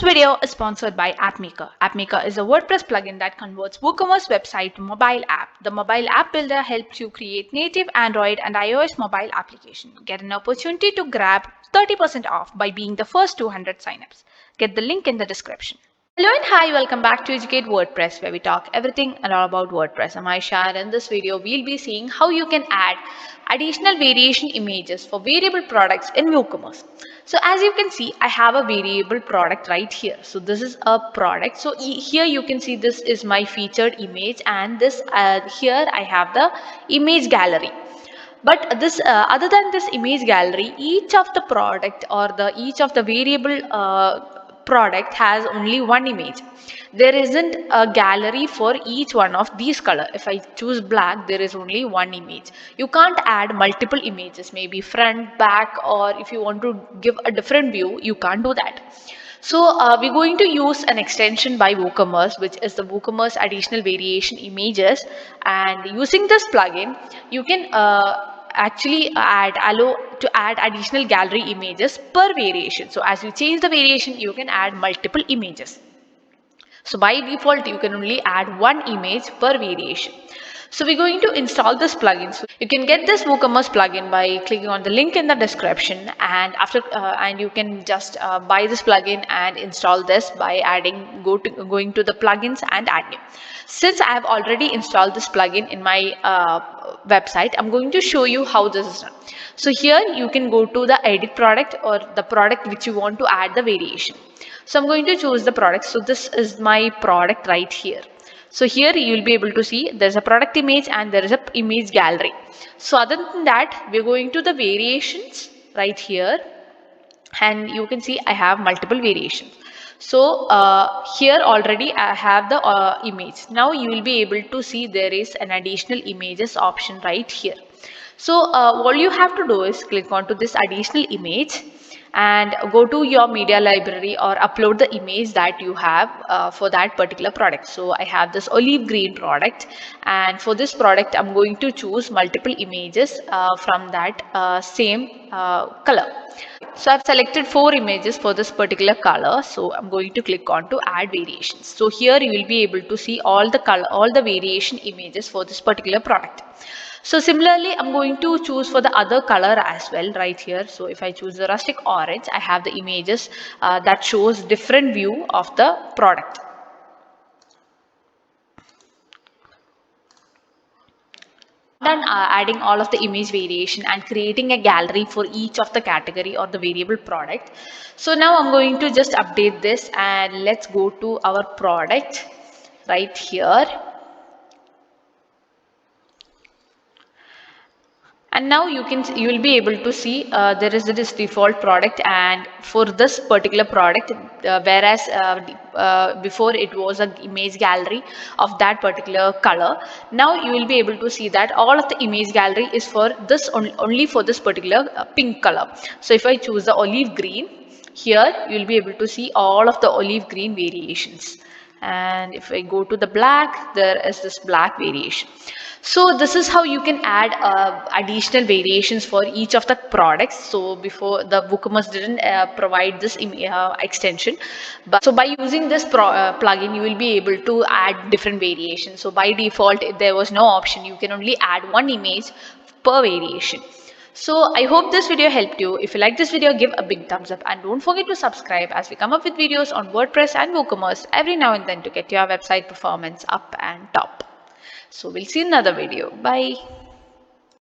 This video is sponsored by AppMaker. AppMaker is a WordPress plugin that converts WooCommerce website to mobile app. The mobile app builder helps you create native Android and iOS mobile application. Get an opportunity to grab 30% off by being the first 200 signups. Get the link in the description. Hello and hi, welcome back to Educate WordPress, where we talk everything and all about WordPress. I'm Aisha, and in this video we'll be seeing how you can add additional variation images for variable products in WooCommerce. So as you can see, I have a variable product right here. So this is a product. So here you can see this is my featured image, and this here I have the image gallery. But this other than this image gallery, each of the product or each of the variable product has only one image. There isn't a gallery for each one of these color. If I choose black, there is only one image. You can't add multiple images, maybe front, back, or if you want to give a different view, you can't do that. So we're going to use an extension by WooCommerce, which is the WooCommerce additional variation images. And using this plugin, you can actually allow to add additional gallery images per variation. So as you change the variation, you can add multiple images. So by default, you can only add one image per variation. So we're going to install this plugin. So you can get this WooCommerce plugin by clicking on the link in the description, and and you can just buy this plugin and install this by going to the plugins and add new. Since I have already installed this plugin in my website, I'm going to show you how this is done. So here you can go to the edit product or the product which you want to add the variation. So I'm going to choose the product. So this is my product right here. So here you will be able to see there's a product image and there is a image gallery. So other than that, we're going to the variations right here, and you can see I have multiple variations. So here already I have the image. Now you will be able to see there is an additional images option right here. So all you have to do is click onto this additional image and go to your media library or upload the image that you have for that particular product. So I have this olive green product, and for this product I'm going to choose multiple images from that same color. So I've selected 4 images for this particular color. So I'm going to click on to add variations. So here you will be able to see all the variation images for this particular product. So similarly, I'm going to choose for the other color as well right here. So if I choose the rustic orange, I have the images that shows different view of the product. Done adding all of the image variation and creating a gallery for each of the category or the variable product. So now I'm going to just update this, and let's go to our product right here. And now you will be able to see there is this default product, and for this particular product, whereas before it was an image gallery of that particular color, now you will be able to see that all of the image gallery is for this only for this particular pink color. So if I choose the olive green, here you will be able to see all of the olive green variations. And if I go to the black, there is this black variation. So this is how you can add additional variations for each of the products. So before, the WooCommerce didn't provide this extension, but so by using this plugin, you will be able to add different variations. So by default, if there was no option, you can only add one image per variation. So I hope this video helped you. If you like this video, give a big thumbs up, and don't forget to subscribe as we come up with videos on WordPress and WooCommerce every now and then to get your website performance up and top. So we'll see in another video. Bye.